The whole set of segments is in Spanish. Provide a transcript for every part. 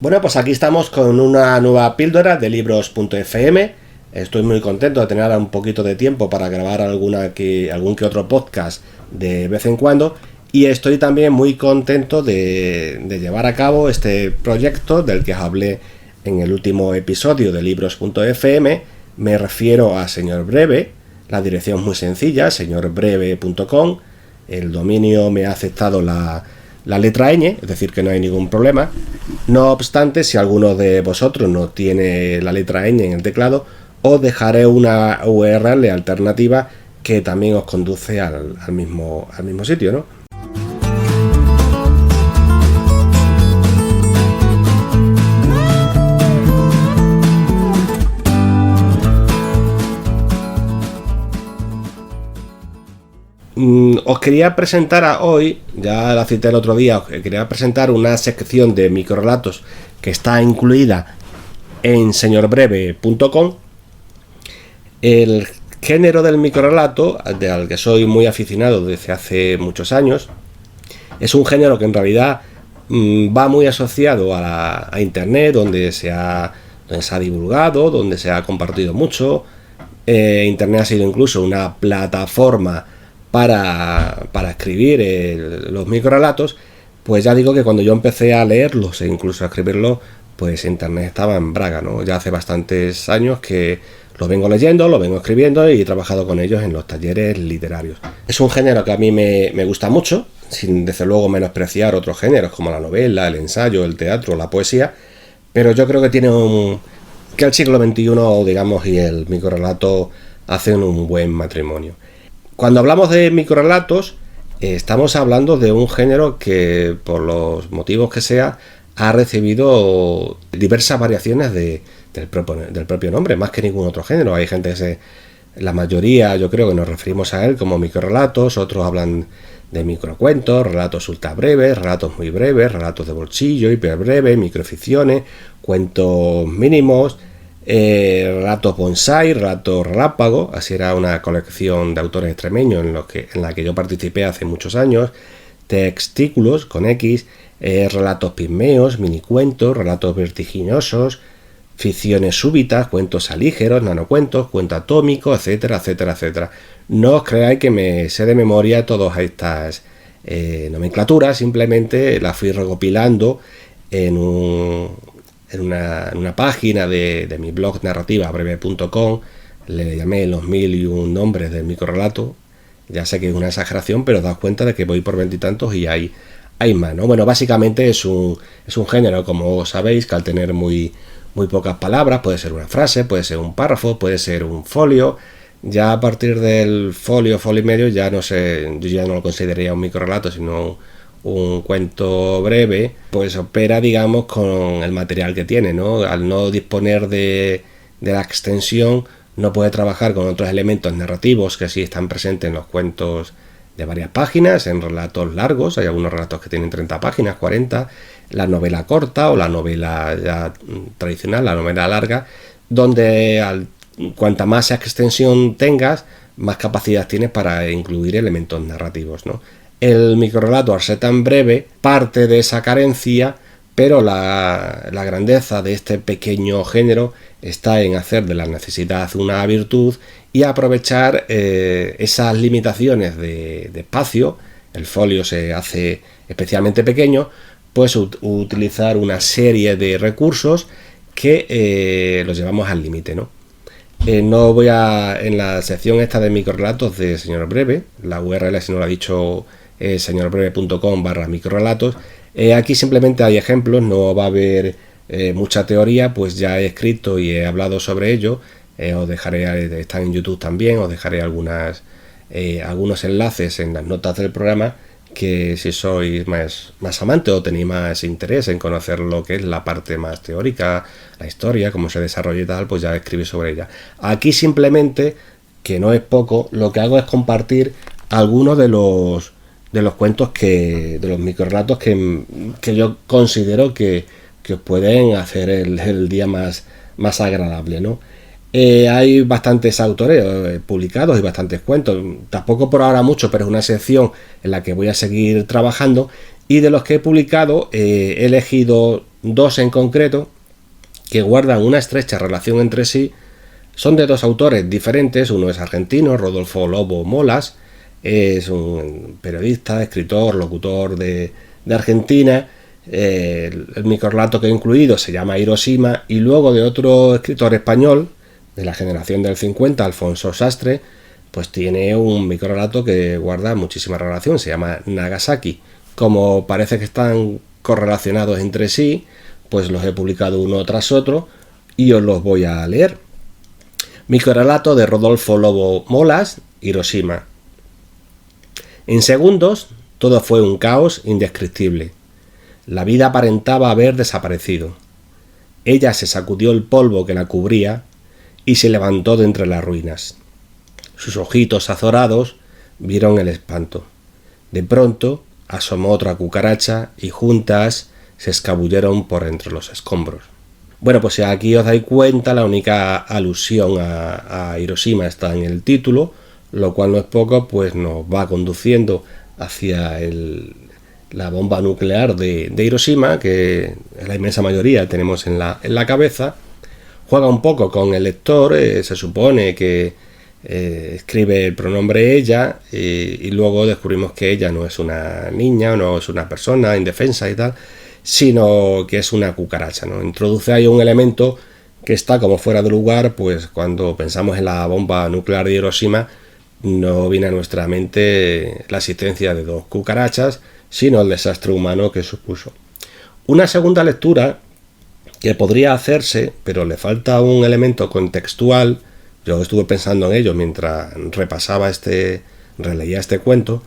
Bueno, pues aquí estamos con una nueva píldora de libros.fm. Estoy muy contento de tener un poquito de tiempo para grabar algún que otro podcast de vez en cuando. Y estoy también muy contento de llevar a cabo este proyecto del que os hablé en el último episodio de libros.fm. Me refiero a Señor Breve. La dirección es muy sencilla, señorbreve.com. El dominio me ha aceptado la letra ñ, es decir, que no hay ningún problema. No obstante, si alguno de vosotros no tiene la letra ñ en el teclado, os dejaré una URL alternativa que también os conduce al mismo sitio, ¿no? Os quería presentar hoy, ya la cité el otro día, os quería presentar una sección de microrelatos que está incluida en señorbreve.com. El género del microrelato, al que soy muy aficionado desde hace muchos años, es un género que en realidad va muy asociado a internet, donde se ha divulgado, donde se ha compartido mucho. Internet ha sido incluso una plataforma para escribir los microrelatos. Pues ya digo que cuando yo empecé a leerlos e incluso a escribirlos, pues internet estaba en braga, ¿no? Ya hace bastantes años que los vengo leyendo, los vengo escribiendo y he trabajado con ellos en los talleres literarios. Es un género que a mí me gusta mucho, sin desde luego menospreciar otros géneros como la novela, el ensayo, el teatro, la poesía, pero yo creo que que el siglo XXI, digamos, y el microrelato hacen un buen matrimonio. Cuando hablamos de microrelatos, estamos hablando de un género que, por los motivos que sea, ha recibido diversas variaciones del propio nombre, más que ningún otro género. Hay gente la mayoría, yo creo que nos referimos a él como microrelatos, otros hablan de microcuentos, relatos ultra breves, relatos muy breves, relatos de bolsillo, hiperbreve, microficciones, cuentos mínimos, relatos bonsai, relatos relámpago. Así era una colección de autores extremeños en la que yo participé hace muchos años. Textículos con X, relatos pigmeos, minicuentos, relatos vertiginosos, ficciones súbitas, cuentos alígeros, nanocuentos, cuento atómico, etcétera, etcétera, etcétera. No os creáis que me sé de memoria todas estas nomenclaturas, simplemente las fui recopilando en una página de mi blog narrativabreve.com. Le llamé los 1001 nombres del microrelato. Ya sé que es una exageración, pero daos cuenta de que voy por veintitantos y hay más, ¿no? Bueno, básicamente es un género, como sabéis, que al tener muy pocas palabras, puede ser una frase, puede ser un párrafo, puede ser un folio. Ya a partir del folio y medio, ya no sé, yo ya no lo consideraría un microrelato, sino un cuento breve. Pues opera, digamos, con el material que tiene, ¿no? Al no disponer de la extensión, no puede trabajar con otros elementos narrativos que sí están presentes en los cuentos de varias páginas, en relatos largos. Hay algunos relatos que tienen 30 páginas, 40, la novela corta o la novela ya tradicional, la novela larga, donde cuanta más extensión tengas, más capacidad tienes para incluir elementos narrativos, ¿no? El microrelato, al ser tan breve, parte de esa carencia, pero la grandeza de este pequeño género está en hacer de la necesidad una virtud y aprovechar esas limitaciones de espacio. El folio se hace especialmente pequeño, pues utilizar una serie de recursos que los llevamos al límite, ¿no? No voy en la sección esta de microrelatos de Señor Breve, la URL, si no lo ha dicho, es señorbreve.com/microrelatos. Aquí simplemente hay ejemplos, no va a haber mucha teoría, pues ya he escrito y he hablado sobre ello. Os dejaré, está en YouTube también, os dejaré algunos enlaces en las notas del programa, que si sois más amante o tenéis más interés en conocer lo que es la parte más teórica, la historia, cómo se desarrolla y tal, pues ya escribí sobre ella. Aquí simplemente, que no es poco, lo que hago es compartir algunos de los cuentos de los microrelatos que yo considero que os pueden hacer el día más agradable, ¿no? Hay bastantes autores publicados y bastantes cuentos, tampoco por ahora mucho, pero es una sección en la que voy a seguir trabajando. Y de los que he publicado he elegido dos en concreto que guardan una estrecha relación entre sí. Son de dos autores diferentes, uno es argentino, Rodolfo Lobo Molas, es un periodista, escritor, locutor de Argentina. El microrrelato que he incluido se llama Hiroshima, y luego de otro escritor español de la generación del 50, Alfonso Sastre, pues tiene un microrrelato que guarda muchísima relación, se llama Nagasaki. Como parece que están correlacionados entre sí, pues los he publicado uno tras otro y os los voy a leer. Microrrelato de Rodolfo Lobo Molas, Hiroshima. En segundos, todo fue un caos indescriptible. La vida aparentaba haber desaparecido. Ella se sacudió el polvo que la cubría y se levantó de entre las ruinas. Sus ojitos azorados vieron el espanto. De pronto asomó otra cucaracha y juntas se escabulleron por entre los escombros. Bueno, pues si aquí os dais cuenta, la única alusión a Hiroshima está en el título, lo cual no es poco, pues nos va conduciendo hacia la bomba nuclear de Hiroshima, que la inmensa mayoría tenemos en la cabeza. Juega un poco con el lector, se supone que escribe el pronombre ella, y luego descubrimos que ella no es una niña, no es una persona indefensa y tal, sino que es una cucaracha, ¿no? Introduce ahí un elemento que está como fuera de lugar, pues cuando pensamos en la bomba nuclear de Hiroshima no viene a nuestra mente la existencia de dos cucarachas, sino el desastre humano que supuso. Una segunda lectura que podría hacerse, pero le falta un elemento contextual. Yo estuve pensando en ello mientras releía este cuento,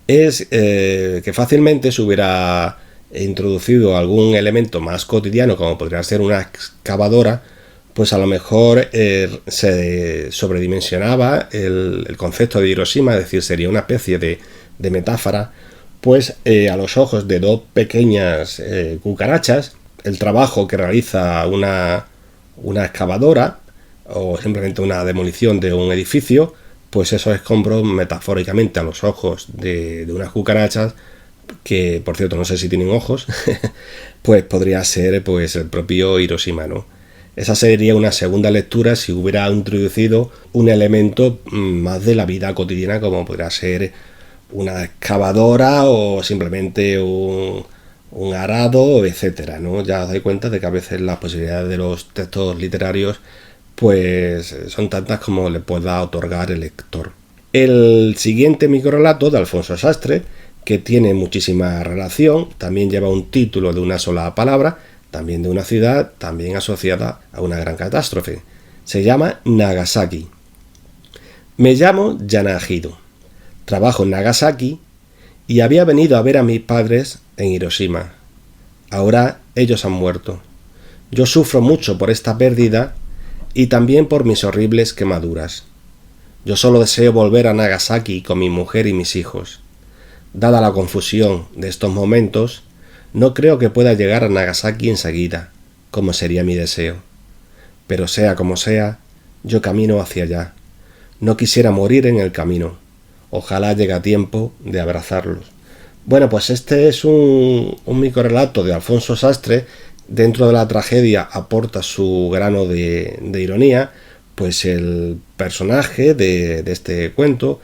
es que fácilmente se hubiera introducido algún elemento más cotidiano, como podría ser una excavadora, pues a lo mejor se sobredimensionaba el concepto de Hiroshima, es decir, sería una especie de metáfora, pues a los ojos de dos pequeñas cucarachas, el trabajo que realiza una excavadora o simplemente una demolición de un edificio, pues esos escombros metafóricamente a los ojos de unas cucarachas, que por cierto no sé si tienen ojos, pues podría ser pues el propio Hiroshima, ¿no? Esa sería una segunda lectura si hubiera introducido un elemento más de la vida cotidiana, como podría ser una excavadora o simplemente un arado, etcétera, ¿no? Ya os dais cuenta de que a veces las posibilidades de los textos literarios pues son tantas como le pueda otorgar el lector. El siguiente microrrelato de Alfonso Sastre, que tiene muchísima relación, también lleva un título de una sola palabra, también de una ciudad, también asociada a una gran catástrofe. Se llama Nagasaki. Me llamo Yanahido. Trabajo en Nagasaki y había venido a ver a mis padres en Hiroshima. Ahora ellos han muerto. Yo sufro mucho por esta pérdida y también por mis horribles quemaduras. Yo solo deseo volver a Nagasaki con mi mujer y mis hijos. Dada la confusión de estos momentos, no creo que pueda llegar a Nagasaki enseguida, como sería mi deseo. Pero sea como sea, yo camino hacia allá. No quisiera morir en el camino. Ojalá llegue a tiempo de abrazarlos. Bueno, pues este es un microrrelato de Alfonso Sastre. Dentro de la tragedia aporta su grano de ironía, pues el personaje de este cuento,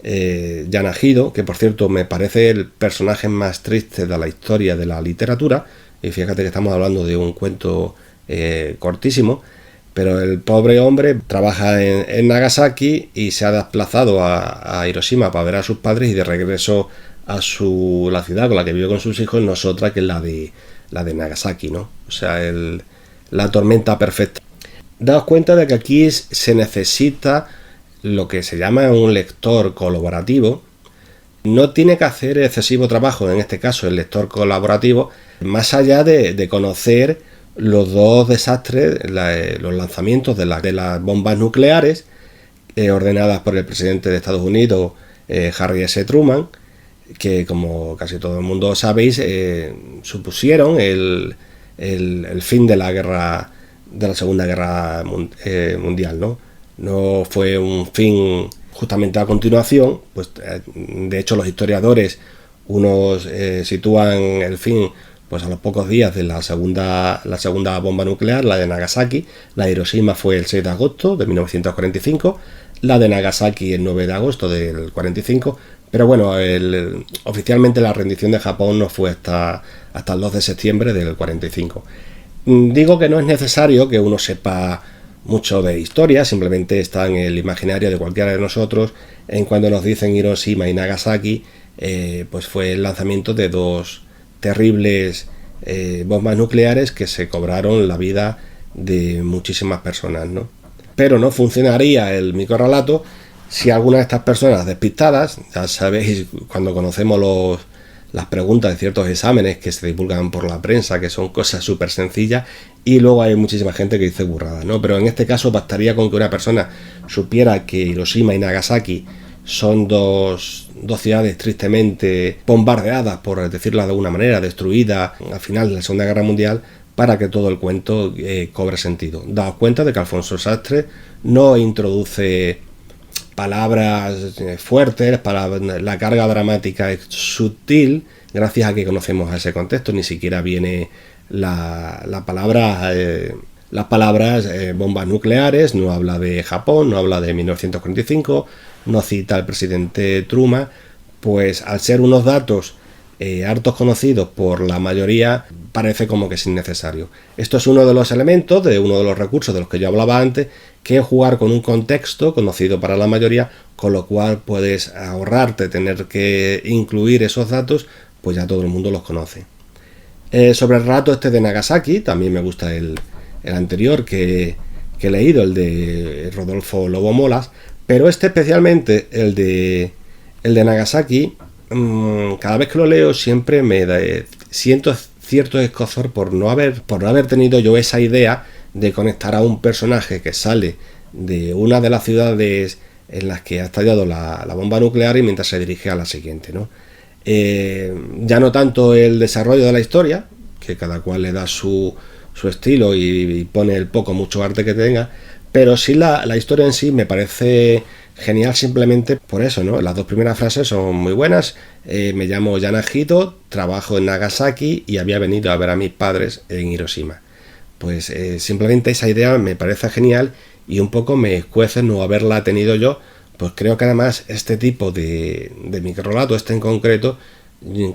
Yanahido, que por cierto me parece el personaje más triste de la historia de la literatura, y fíjate que estamos hablando de un cuento cortísimo, pero el pobre hombre trabaja en Nagasaki y se ha desplazado a Hiroshima para ver a sus padres, y de regreso a la ciudad con la que vive con sus hijos no es otra que la de Nagasaki, ¿no? O sea, la tormenta perfecta. Daos cuenta de que aquí se necesita lo que se llama un lector colaborativo. No tiene que hacer excesivo trabajo, en este caso el lector colaborativo, más allá de conocer los dos desastres, los lanzamientos de las bombas nucleares ordenadas por el presidente de Estados Unidos, Harry S. Truman, que como casi todo el mundo sabéis, supusieron el fin de la Segunda Guerra Mundial, ¿no? No fue un fin justamente a continuación, pues de hecho los historiadores, unos sitúan el fin pues a los pocos días de la segunda bomba nuclear, la de Nagasaki. La de Hiroshima fue el 6 de agosto de 1945, la de Nagasaki el 9 de agosto del 45, pero bueno, oficialmente la rendición de Japón no fue hasta el 2 de septiembre del 45. Digo que no es necesario que uno sepa mucho de historia, simplemente está en el imaginario de cualquiera de nosotros en cuando nos dicen Hiroshima y Nagasaki, pues fue el lanzamiento de dos terribles bombas nucleares que se cobraron la vida de muchísimas personas, ¿no? Pero no funcionaría el microrrelato si alguna de estas personas despistadas, ya sabéis, cuando conocemos las preguntas de ciertos exámenes que se divulgan por la prensa, que son cosas súper sencillas, y luego hay muchísima gente que dice burradas, ¿no? Pero en este caso bastaría con que una persona supiera que Hiroshima y Nagasaki son dos ciudades tristemente bombardeadas, por decirlo de alguna manera, destruidas al final de la Segunda Guerra Mundial, para que todo el cuento cobre sentido. Daos cuenta de que Alfonso Sastre no introduce palabras fuertes, la carga dramática es sutil, gracias a que conocemos a ese contexto. Ni siquiera viene las palabras bombas nucleares, no habla de Japón, no habla de 1945, no cita al presidente Truman, pues al ser unos datos hartos conocidos por la mayoría, parece como que es innecesario. Esto es uno de los elementos, de uno de los recursos de los que yo hablaba antes, que es jugar con un contexto conocido para la mayoría, con lo cual puedes ahorrarte tener que incluir esos datos, pues ya todo el mundo los conoce. Sobre el relato este de Nagasaki, también me gusta el anterior que he leído, el de Rodolfo Lobo Molas, pero especialmente el de Nagasaki, cada vez que lo leo siempre siento cierto escozor por no haber tenido yo esa idea de conectar a un personaje que sale de una de las ciudades en las que ha estallado la bomba nuclear y mientras se dirige a la siguiente, ¿no? Ya no tanto el desarrollo de la historia, que cada cual le da su estilo y pone el poco mucho arte que tenga, pero sí la historia en sí me parece genial simplemente por eso, ¿no? Las dos primeras frases son muy buenas. Me llamo Yanagito, trabajo en Nagasaki y había venido a ver a mis padres en Hiroshima. Pues simplemente esa idea me parece genial y un poco me escuece no haberla tenido yo. Pues creo que además este tipo de microrelato, este en concreto,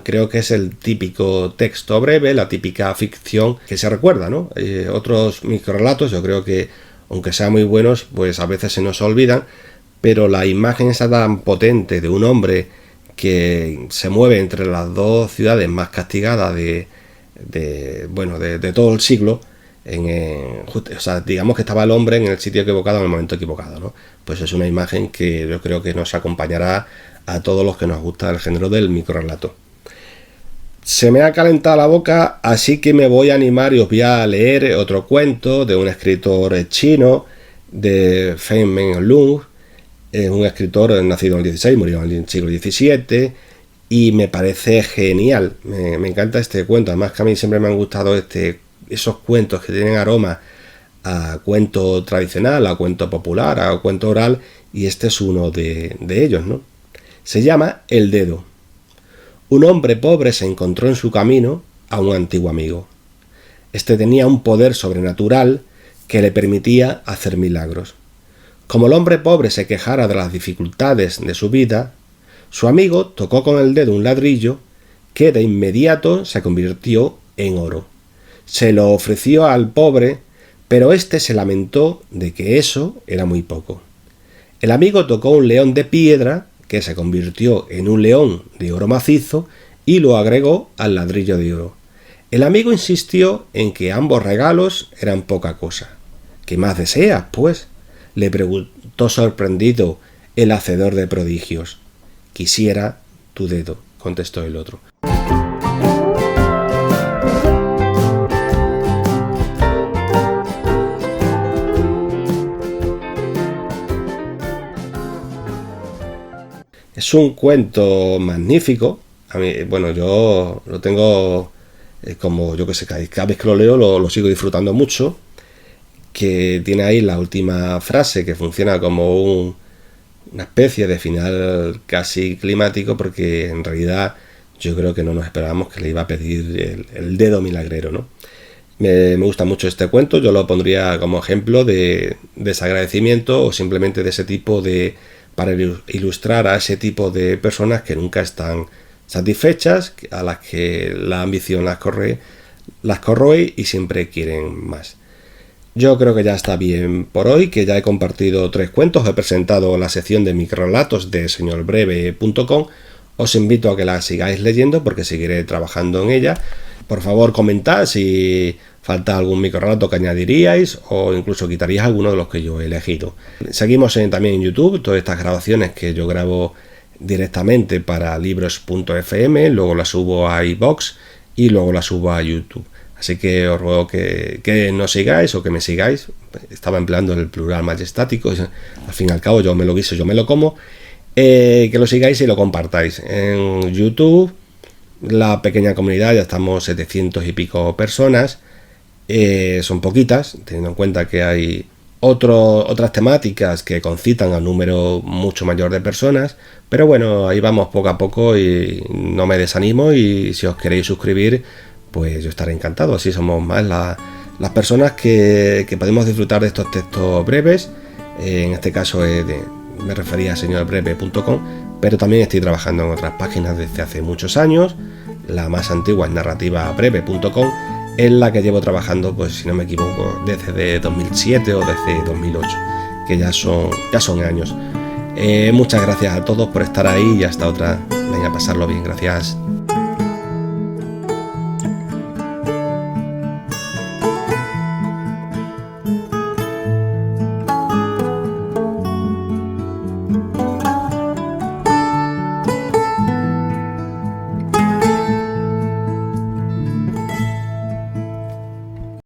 creo que es el típico texto breve, la típica ficción que se recuerda, ¿no? Otros microrelatos yo creo que, aunque sean muy buenos, pues a veces se nos olvidan, pero la imagen esa tan potente de un hombre que se mueve entre las dos ciudades más castigadas de todo el siglo, o sea, digamos que estaba el hombre en el sitio equivocado en el momento equivocado, ¿no? Pues es una imagen que yo creo que nos acompañará a todos los que nos gusta el género del microrelato. Se me ha calentado la boca, así que me voy a animar y os voy a leer otro cuento de un escritor chino, de Feng Menlong. Es un escritor nacido en el 16, murió en el siglo XVII y me parece genial. Me encanta este cuento. Además que a mí siempre me han gustado esos cuentos que tienen aroma a cuento tradicional, a cuento popular, a cuento oral, y este es uno de ellos, ¿no? Se llama El Dedo. Un hombre pobre se encontró en su camino a un antiguo amigo. Este tenía un poder sobrenatural que le permitía hacer milagros. Como el hombre pobre se quejara de las dificultades de su vida, su amigo tocó con el dedo un ladrillo que de inmediato se convirtió en oro. Se lo ofreció al pobre, pero éste se lamentó de que eso era muy poco. El amigo tocó un león de piedra que se convirtió en un león de oro macizo y lo agregó al ladrillo de oro. El amigo insistió en que ambos regalos eran poca cosa. ¿Qué más deseas, pues?, le preguntó sorprendido el hacedor de prodigios. Quisiera tu dedo, contestó el otro. Es un cuento magnífico. A mí, bueno, yo lo tengo como yo que sé, cada vez que lo leo lo sigo disfrutando mucho. Que tiene ahí la última frase que funciona como una especie de final casi climático, porque en realidad yo creo que no nos esperábamos que le iba a pedir el dedo milagrero, ¿no? Me gusta mucho este cuento, yo lo pondría como ejemplo de desagradecimiento o simplemente de ese tipo de... para ilustrar a ese tipo de personas que nunca están satisfechas, a las que la ambición las corroe y siempre quieren más. Yo creo que ya está bien por hoy, que ya he compartido 3 cuentos, he presentado la sección de microrelatos de señorbreve.com. Os invito a que la sigáis leyendo porque seguiré trabajando en ella. Por favor, comentad si falta algún microrelato que añadiríais o incluso quitaríais alguno de los que yo he elegido. Seguimos también en YouTube, todas estas grabaciones que yo grabo directamente para libros.fm, luego las subo a iVoox y luego las subo a YouTube. Así que os ruego que nos sigáis o que me sigáis. Estaba empleando el plural majestático, al fin y al cabo yo me lo guiso, yo me lo como. Que lo sigáis y lo compartáis. En YouTube, la pequeña comunidad, ya estamos 700 y pico personas. Son poquitas, teniendo en cuenta que hay otras temáticas que concitan a un número mucho mayor de personas. Pero bueno, ahí vamos poco a poco y no me desanimo. Y si os queréis suscribir, pues yo estaré encantado. Así somos más las personas que podemos disfrutar de estos textos breves. En este caso me refería a señorbreve.com, pero también estoy trabajando en otras páginas desde hace muchos años. La más antigua es narrativabreve.com, en la que llevo trabajando, pues si no me equivoco, desde 2007 o desde 2008, que ya son años. Muchas gracias a todos por estar ahí y hasta otra. Venga, a pasarlo bien, gracias.